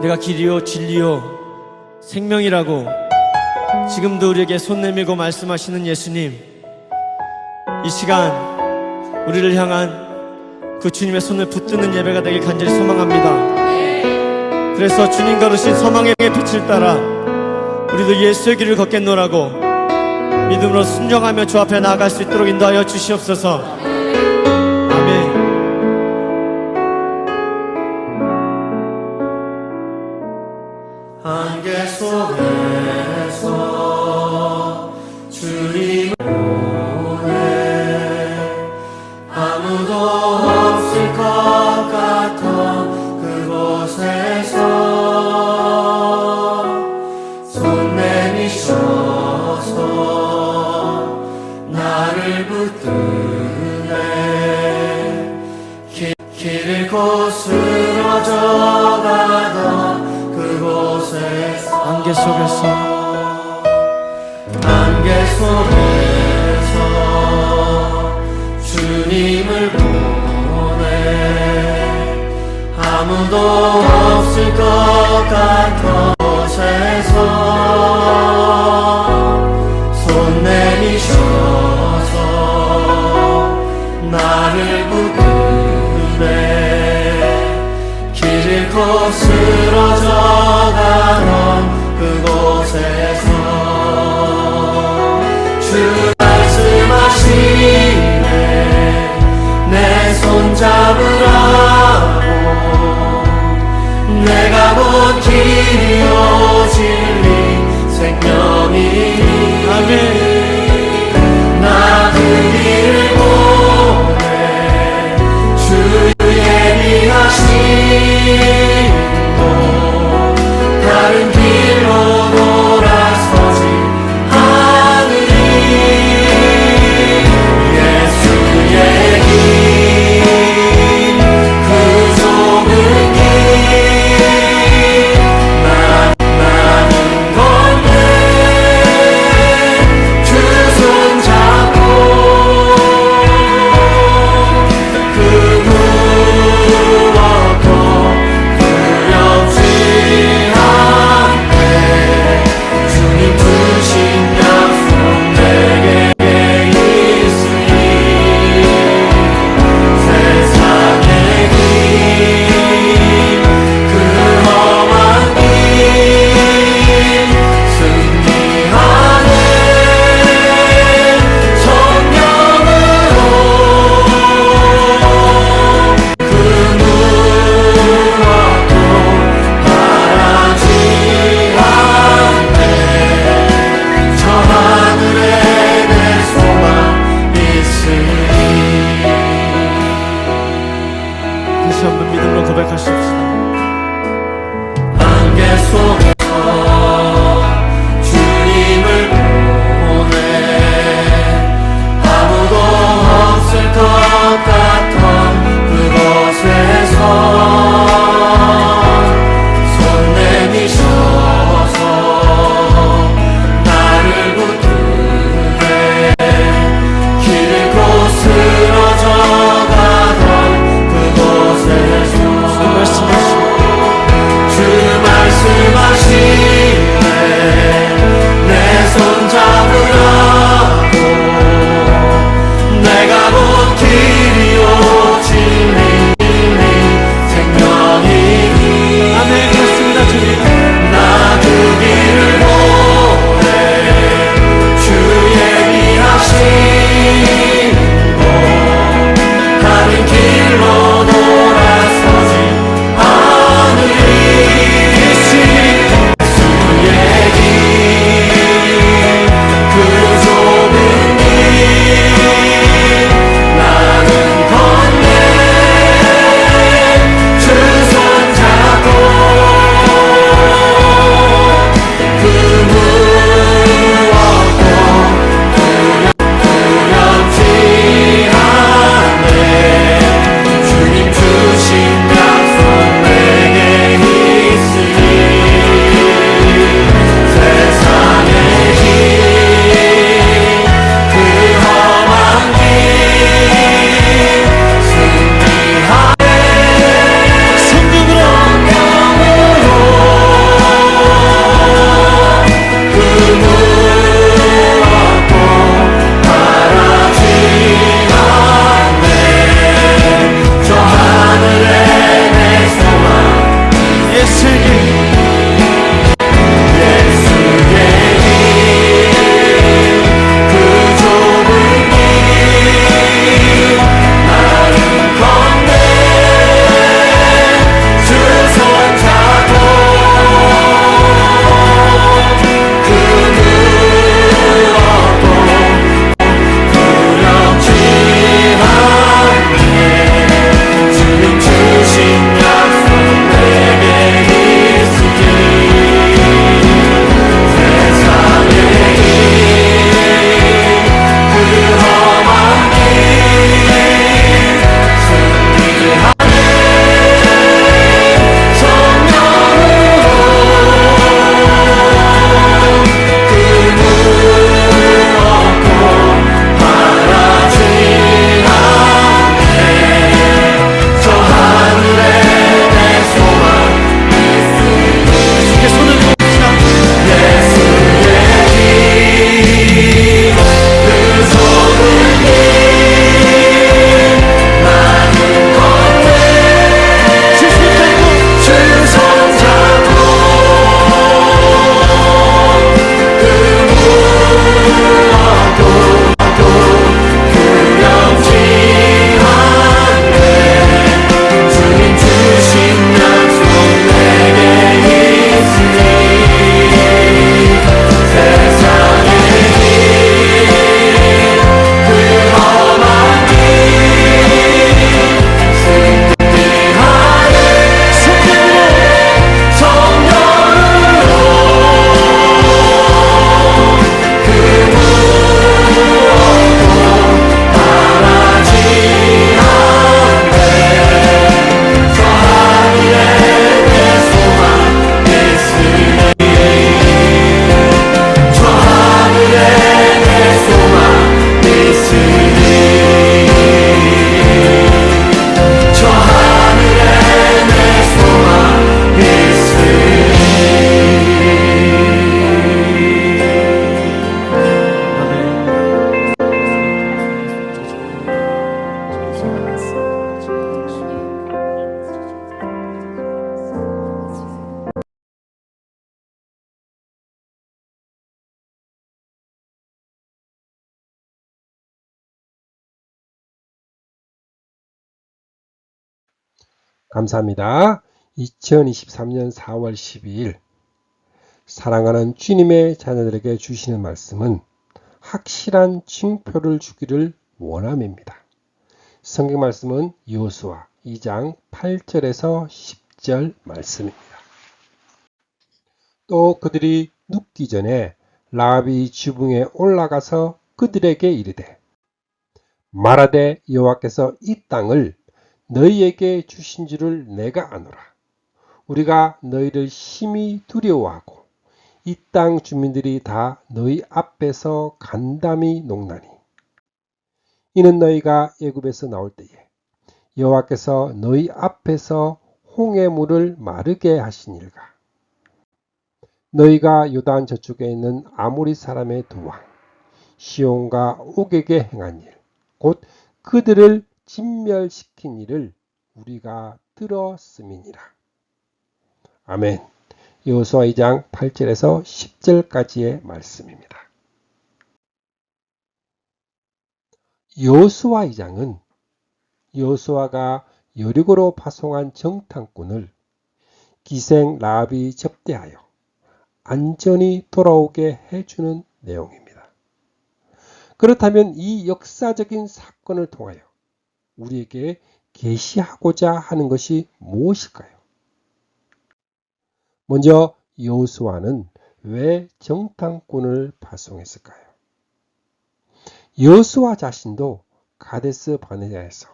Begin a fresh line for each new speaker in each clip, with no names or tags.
내가 길이요 진리요 생명이라고 지금도 우리에게 손 내밀고 말씀하시는 예수님, 이 시간 우리를 향한 그 주님의 손을 붙드는 예배가 되길 간절히 소망합니다. 그래서 주님 걸으신 서망의 빛을 따라 우리도 예수의 길을 걷겠노라고 믿음으로 순종하며 주 앞에 나아갈 수 있도록 인도하여 주시옵소서. 아멘. 안개 속에서 주님을 보내 아무도 없을 것 같아 그곳에서 손 내미셔서 나를 붙드네 길 잃고 쓰러져가던 그곳에서 안개 속에서 주님을 보내 아무도 없을 것 같은 곳에서 손 내미셔서 나를 붙드네 길 잃고 쓰러져가던 그곳에서 주 말씀하시네 내 손 잡으라고 내가 곧 길이요 진리 생명이니 아멘. 나 그 길을 보내 주 예비하시고 다른 길로 돌아서지 않으리 예수의 길 그 좁은 길 나는 걷네 주 손 잡고 그 무엇도 두렵지 않네 주님 주신 약속 내게 있으니 세상의 길 그 험한 길 승리하네 성령으로 그 무엇도 바라지 않네 저 하늘에 내 소망 있으니 다시 한번 믿음으로 고백하십시다. 안개 속에서 주님을 보내 아무도 없을 것 같던 그곳에서 손 내미셔서 나를 붙드네 길 잃고 쓰러져가던 그곳에서
감사합니다. 2023년 4월 12일 사랑하는 주님의 자녀들에게 주시는 말씀은 확실한 징표를 주기를 원함입니다. 성경 말씀은 여호수아 2장 8절에서 10절 말씀입니다. 또 그들이 눕기 전에 라합이 지붕에 올라가서 그들에게 이르되 말하되 여호와께서 이 땅을 너희에게 주신 줄을 내가 아노라. 우리가 너희를 심히 두려워하고 이 땅 주민들이 다 너희 앞에서 간담이 녹나니 이는 너희가 애굽에서 나올 때에 여호와께서 너희 앞에서 홍해 물을 마르게 하시니라. 너희가 요단 저쪽에 있는 아모리 사람의 두 왕 시온과 옥에게 행한 일, 곧 그들을 진멸시킨 일을 우리가 들었음이니라. 아멘. 여호수아 2장 8절에서 10절까지의 말씀입니다. 여호수아 2장은 여호수아가 여리고로 파송한 정탐꾼을 기생 라합이 접대하여 안전히 돌아오게 해주는 내용입니다. 그렇다면 이 역사적인 사건을 통하여 우리에게 계시하고자 하는 것이 무엇일까요? 먼저 여호수아는 왜 정탐꾼을 파송했을까요? 여호수아 자신도 가데스 바네아에서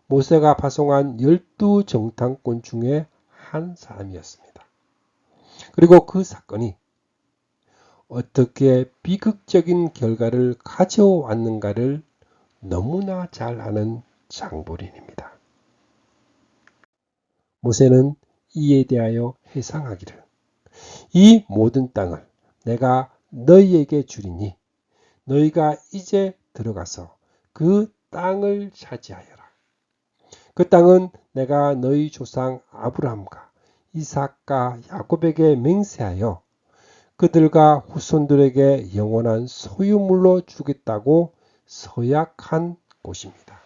모세가 파송한 12 정탐꾼 중에 한 사람이었습니다. 그리고 그 사건이 어떻게 비극적인 결과를 가져왔는가를 너무나 잘 아는 장본인입니다. 모세는 이에 대하여 회상하기를 이 모든 땅을 내가 너희에게 주리니 너희가 이제 들어가서 그 땅을 차지하여라. 그 땅은 내가 너희 조상 아브라함과 이삭과 야곱에게 맹세하여 그들과 후손들에게 영원한 소유물로 주겠다고 서약한 곳입니다.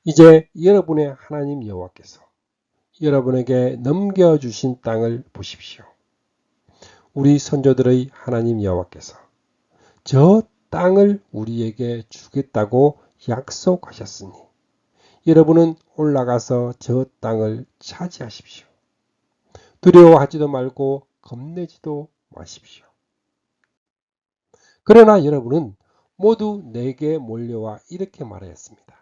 이제 여러분의 하나님 여호와께서 여러분에게 넘겨주신 땅을 보십시오. 우리 선조들의 하나님 여호와께서 저 땅을 우리에게 주겠다고 약속하셨으니 여러분은 올라가서 저 땅을 차지하십시오. 두려워하지도 말고 겁내지도 마십시오. 그러나 여러분은 모두 내게 몰려와 이렇게 말하였습니다.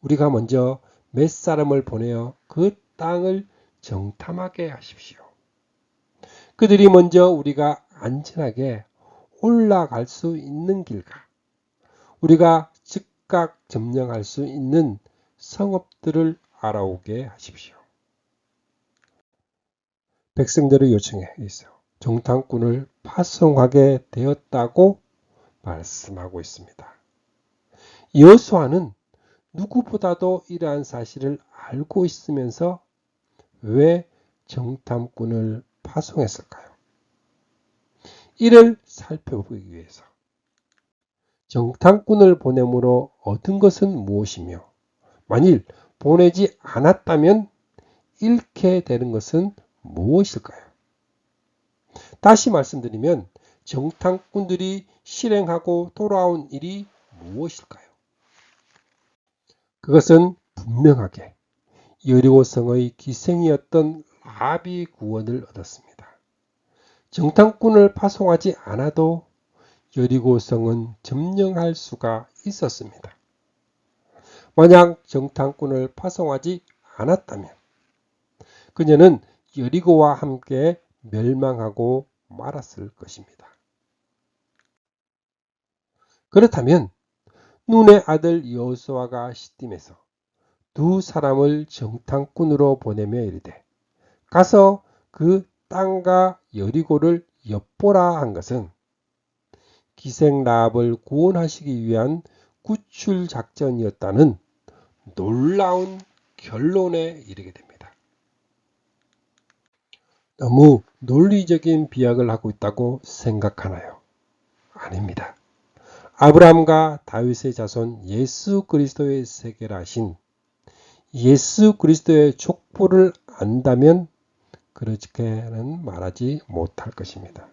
우리가 먼저 몇 사람을 보내어 그 땅을 정탐하게 하십시오. 그들이 먼저 우리가 안전하게 올라갈 수 있는 길과 우리가 즉각 점령할 수 있는 성읍들을 알아오게 하십시오. 백성들의 요청에 의해서 정탐꾼을 파송하게 되었다고 말씀하고 있습니다. 여호수아는 누구보다도 이러한 사실을 알고 있으면서 왜 정탐꾼을 파송했을까요? 이를 살펴보기 위해서 정탐꾼을 보냄으로 얻은 것은 무엇이며 만일 보내지 않았다면 잃게 되는 것은 무엇일까요? 다시 말씀드리면 정탐꾼들이 실행하고 돌아온 일이 무엇일까요? 그것은 분명하게 여리고성의 기생이었던 라합이 구원을 얻었습니다. 정탐꾼을 파송하지 않아도 여리고성은 점령할 수가 있었습니다. 만약 정탐꾼을 파송하지 않았다면 그녀는 여리고와 함께 멸망하고 말았을 것입니다. 그렇다면 눈의 아들 여호수아가 시딤에서 두 사람을 정탐꾼으로 보내며 이르되 가서 그 땅과 여리고를 엿보라 한 것은 기생 라합을 구원하시기 위한 구출 작전이었다는 놀라운 결론에 이르게 됩니다. 너무 논리적인 비약을 하고 있다고 생각하나요? 아닙니다. 아브라함과 다윗의 자손 예수 그리스도의 세계라 하신 예수 그리스도의 족보를 안다면 그렇게는 말하지 못할 것입니다.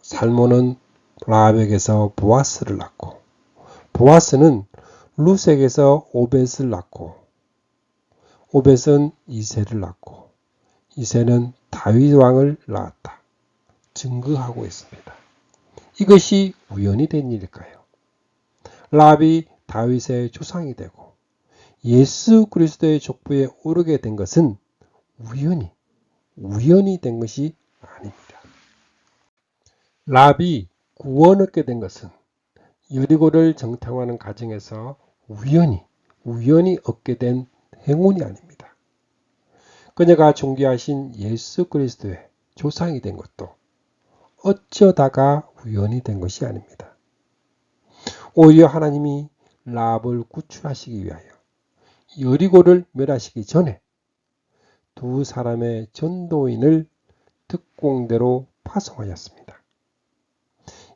살몬은 라합에게서 보아스를 낳고, 보아스는 루sek에서 오벳을 낳고, 오벳은 이새를 낳고, 이새는 다윗 왕을 낳았다. 증거하고 있습니다. 이것이 우연이 된 일일까요? 라합이 다윗의 조상이 되고 예수 그리스도의 족보에 오르게 된 것은 우연이 된 것이 아닙니다. 라합이 구원 얻게 된 것은 여리고를 정탐하는 과정에서 우연히 얻게 된 행운이 아닙니다. 그녀가 존귀하신 예수 그리스도의 조상이 된 것도 어쩌다가 우연이 된 것이 아닙니다. 오히려 하나님이 라합을 구출하시기 위하여 여리고를 멸하시기 전에 두 사람의 전도인을 특공대로 파송하였습니다.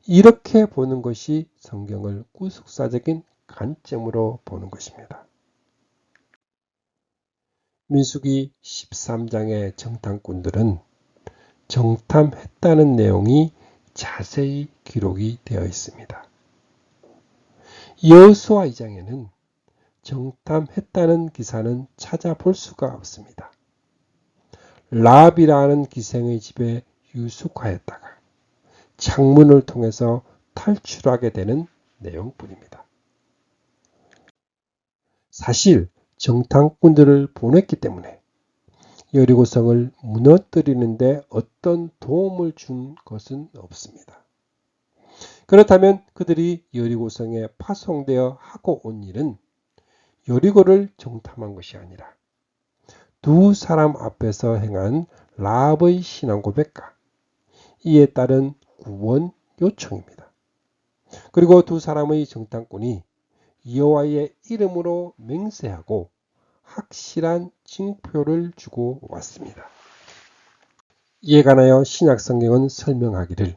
이렇게 보는 것이 성경을 구속사적인 관점으로 보는 것입니다. 민수기 13장의 정탐꾼들은 정탐했다는 내용이 자세히 기록이 되어 있습니다. 여호수아 2장에는 정탐했다는 기사는 찾아볼 수가 없습니다. 라합이라는 기생의 집에 유숙하였다가 창문을 통해서 탈출하게 되는 내용뿐입니다. 사실 정탐꾼들을 보냈기 때문에 여리고성을 무너뜨리는데 어떤 도움을 준 것은 없습니다. 그렇다면 그들이 여리고성에 파송되어 하고 온 일은 여리고를 정탐한 것이 아니라 두 사람 앞에서 행한 라합의 신앙 고백과 이에 따른 구원 요청입니다. 그리고 두 사람의 정탐꾼이 여호와의 이름으로 맹세하고 확실한 징표를 주고 왔습니다. 이에 관하여 신약성경은 설명하기를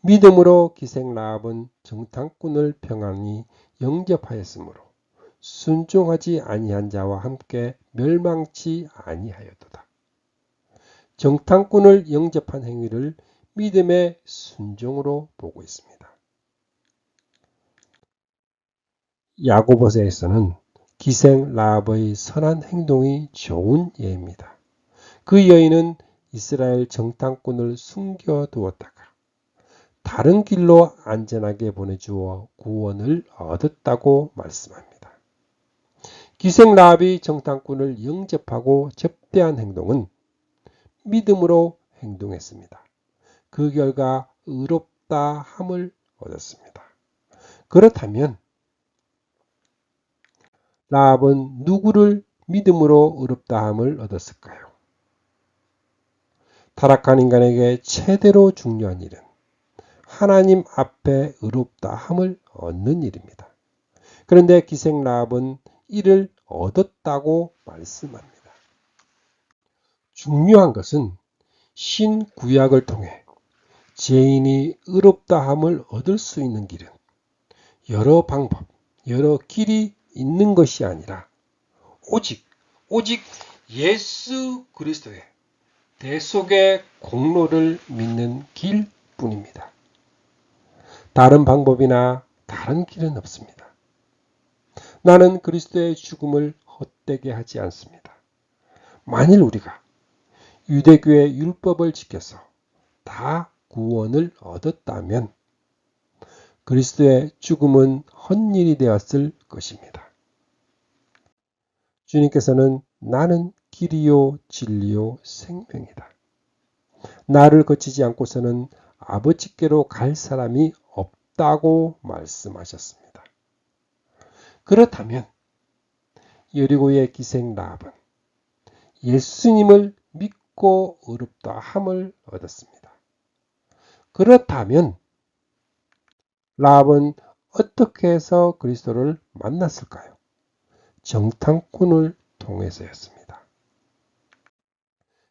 믿음으로 기생 라합은 정탐꾼을 평안히 영접하였으므로 순종하지 아니한 자와 함께 멸망치 아니하였도다. 정탐꾼을 영접한 행위를 믿음의 순종으로 보고 있습니다. 야고보서에서는 기생 라합의 선한 행동이 좋은 예입니다. 그 여인은 이스라엘 정탐꾼을 숨겨두었다가 다른 길로 안전하게 보내주어 구원을 얻었다고 말씀합니다. 기생 라합이 정탐꾼을 영접하고 접대한 행동은 믿음으로 행동했습니다. 그 결과 의롭다 함을 얻었습니다. 그렇다면 라합은 누구를 믿음으로 의롭다 함을 얻었을까요? 타락한 인간에게 최대로 중요한 일은 하나님 앞에 의롭다 함을 얻는 일입니다. 그런데 기생 라합은 이를 얻었다고 말씀합니다. 중요한 것은 신구약을 통해 죄인이 의롭다함을 얻을 수 있는 길은 여러 방법, 여러 길이 있는 것이 아니라 오직 예수 그리스도의 대속의 공로를 믿는 길뿐입니다. 다른 방법이나 다른 길은 없습니다. 나는 그리스도의 죽음을 헛되게 하지 않습니다. 만일 우리가 유대교의 율법을 지켜서 다 구원을 얻었다면 그리스도의 죽음은 헛일이 되었을 것입니다. 주님께서는 나는 길이요 진리요 생명이다. 나를 거치지 않고서는 아버지께로 갈 사람이 없다고 말씀하셨습니다. 그렇다면 여리고의 기생 라합은 예수님을 믿고 의롭다 함을 얻었습니다. 그렇다면 라합은 어떻게 해서 그리스도를 만났을까요? 정탐꾼을 통해서였습니다.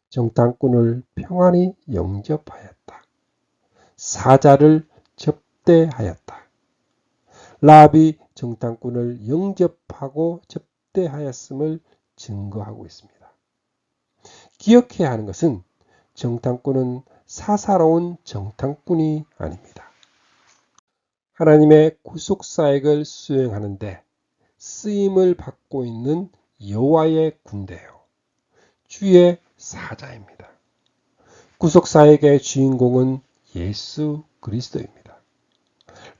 정탐꾼을 평안히 영접하였다. 사자를 접대하였다. 라합이 정탐꾼을 영접하고 접대하였음을 증거하고 있습니다. 기억해야 하는 것은 정탐꾼은 사사로운 정탐꾼이 아닙니다. 하나님의 구속사역을 수행하는데 쓰임을 받고 있는 여호와의 군대요, 주의 사자입니다. 구속사역의 주인공은 예수 그리스도입니다.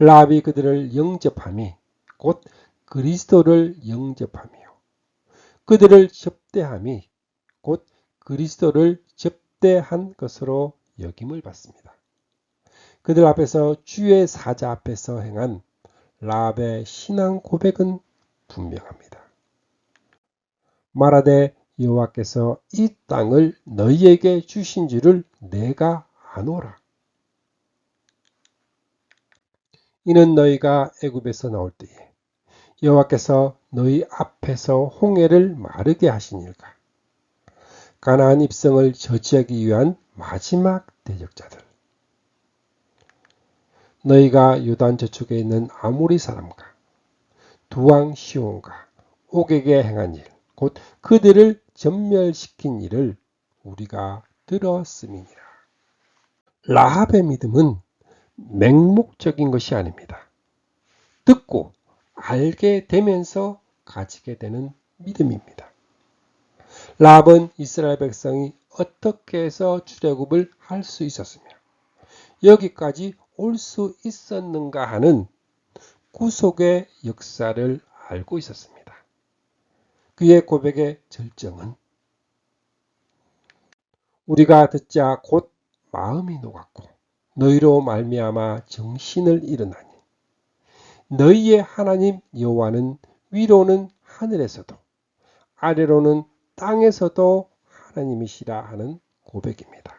라합이 그들을 영접함이 곧 그리스도를 영접함이요, 그들을 접대함이 곧 그리스도를 접대한 것으로 여김을 받습니다. 그들 앞에서 주의 사자 앞에서 행한 라합의 신앙 고백은 분명합니다. 말하되 여호와께서 이 땅을 너희에게 주신 줄을 내가 아노라. 이는 너희가 애굽에서 나올 때에 여호와께서 너희 앞에서 홍해를 마르게 하시니까. 가나안 입성을 저지하기 위한 마지막 대적자들. 너희가 요단 저쪽에 있는 아모리 사람과 두왕 시온과 옥에게 행한 일, 곧 그들을 전멸시킨 일을 우리가 들었음이니라. 라합의 믿음은 맹목적인 것이 아닙니다. 듣고 알게 되면서 가지게 되는 믿음입니다. 라합은 이스라엘 백성이 어떻게 해서 출애굽을 할 수 있었으며 여기까지 올 수 있었는가 하는 구속의 역사를 알고 있었습니다. 그의 고백의 절정은 우리가 듣자 곧 마음이 녹았고 너희로 말미암아 정신을 잃으나니 너희의 하나님 여호와는 위로는 하늘에서도 아래로는 땅에서도 하나님이시라 하는 고백입니다.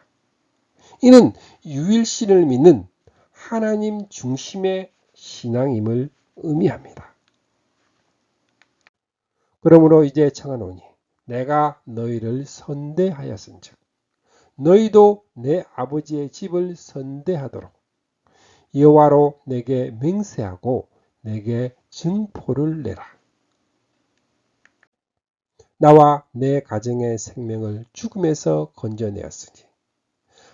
이는 유일신을 믿는 하나님 중심의 신앙임을 의미합니다. 그러므로 이제 청하노니 내가 너희를 선대하였은즉 너희도 내 아버지의 집을 선대하도록 여호와로 내게 맹세하고 내게 증포를 내라. 나와 내 가정의 생명을 죽음에서 건져내었으니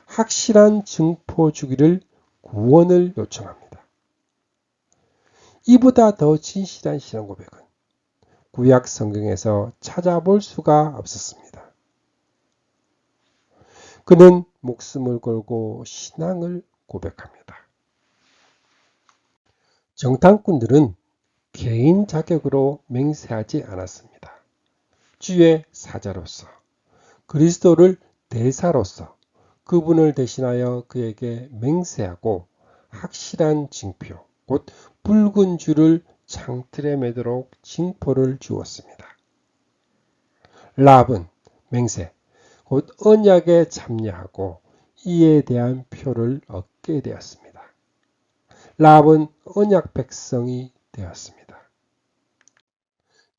확실한 증포 주기를 구원을 요청합니다. 이보다 더 진실한 신앙 고백은 구약 성경에서 찾아볼 수가 없었습니다. 그는 목숨을 걸고 신앙을 고백합니다. 정탐꾼들은 개인 자격으로 맹세하지 않았습니다. 주의 사자로서, 그리스도를 대사로서 그분을 대신하여 그에게 맹세하고 확실한 징표, 곧 붉은 줄을 창틀에 매도록 징표를 주었습니다. 라합은 맹세, 곧 언약에 참여하고 이에 대한 표를 얻게 되었습니다. 라합은 언약 백성이 되었습니다.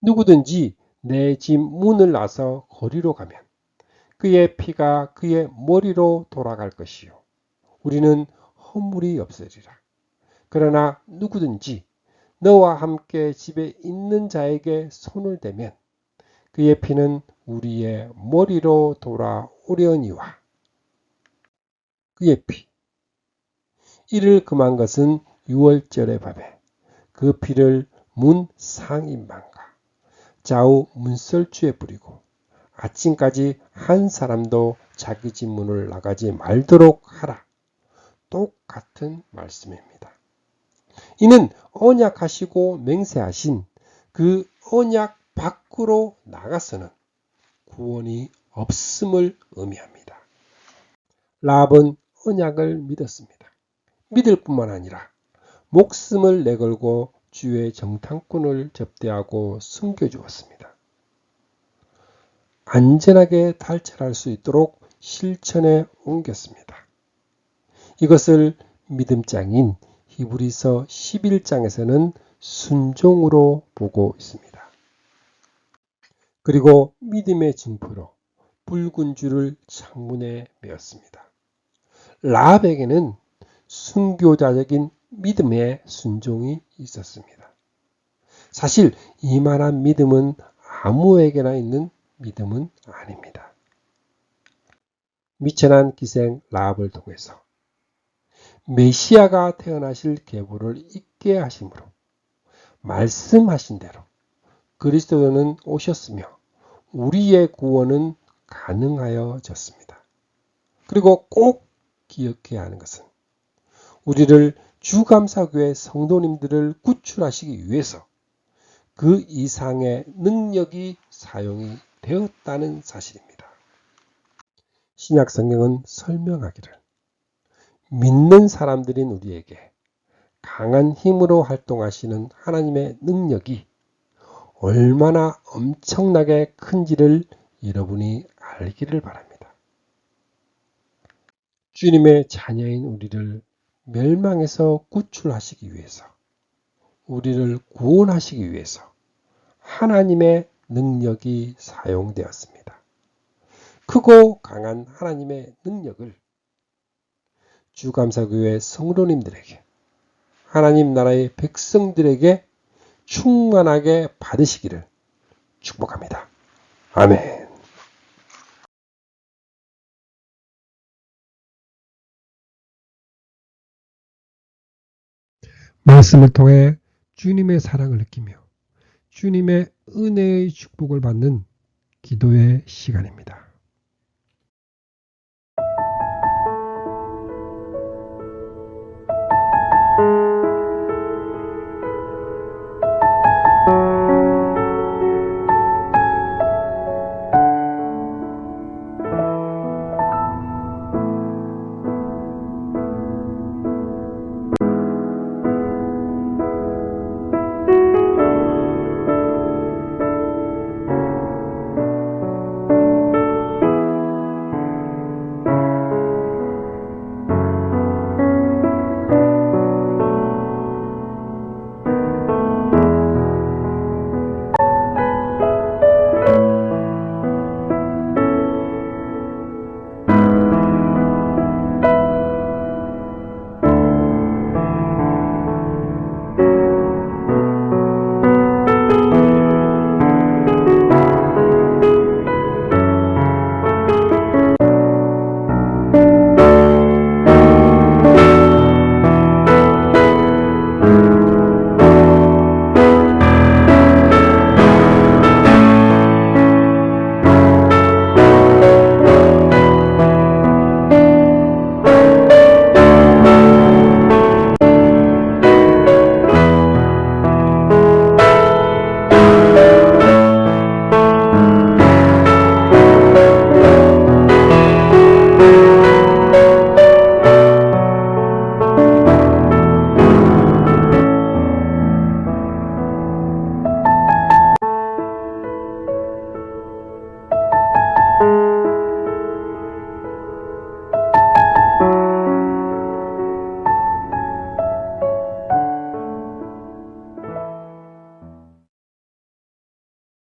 누구든지 내 집 문을 나서 거리로 가면 그의 피가 그의 머리로 돌아갈 것이요 우리는 허물이 없으리라. 그러나 누구든지 너와 함께 집에 있는 자에게 손을 대면 그의 피는 우리의 머리로 돌아오려니와. 그의 피. 이를 금한 것은 유월절의 밤에 그 피를 문 상인방과 좌우 문설주에 뿌리고 아침까지 한 사람도 자기 집 문을 나가지 말도록 하라. 똑같은 말씀입니다. 이는 언약하시고 맹세하신 그 언약 밖으로 나가서는 구원이 없음을 의미합니다. 라합은 언약을 믿었습니다. 믿을 뿐만 아니라 목숨을 내걸고 주의 정탐꾼을 접대하고 숨겨주었습니다. 안전하게 탈출할 수 있도록 실천에 옮겼습니다. 이것을 믿음장인 히브리서 11장에서는 순종으로 보고 있습니다. 그리고 믿음의 징표로 붉은 줄을 창문에 메었습니다. 라합에게는 순교자적인 믿음의 순종이 있었습니다. 사실 이만한 믿음은 아무에게나 있는 믿음은 아닙니다. 미천한 기생 라합을 통해서 메시아가 태어나실 계보를 잊게 하심으로 말씀하신 대로 그리스도는 오셨으며 우리의 구원은 가능하여졌습니다. 그리고 꼭 기억해야 하는 것은 우리를 주감사교회 성도님들을 구출하시기 위해서 그 이상의 능력이 사용이 되었다는 사실입니다. 신약 성경은 설명하기를 믿는 사람들인 우리에게 강한 힘으로 활동하시는 하나님의 능력이 얼마나 엄청나게 큰지를 여러분이 알기를 바랍니다. 주님의 자녀인 우리를 멸망에서 구출하시기 위해서, 우리를 구원하시기 위해서 하나님의 능력이 사용되었습니다. 크고 강한 하나님의 능력을 주감사교회 성도님들에게, 하나님 나라의 백성들에게 충만하게 받으시기를 축복합니다. 아멘. 말씀을 통해 주님의 사랑을 느끼며 주님의 은혜의 축복을 받는 기도의 시간입니다.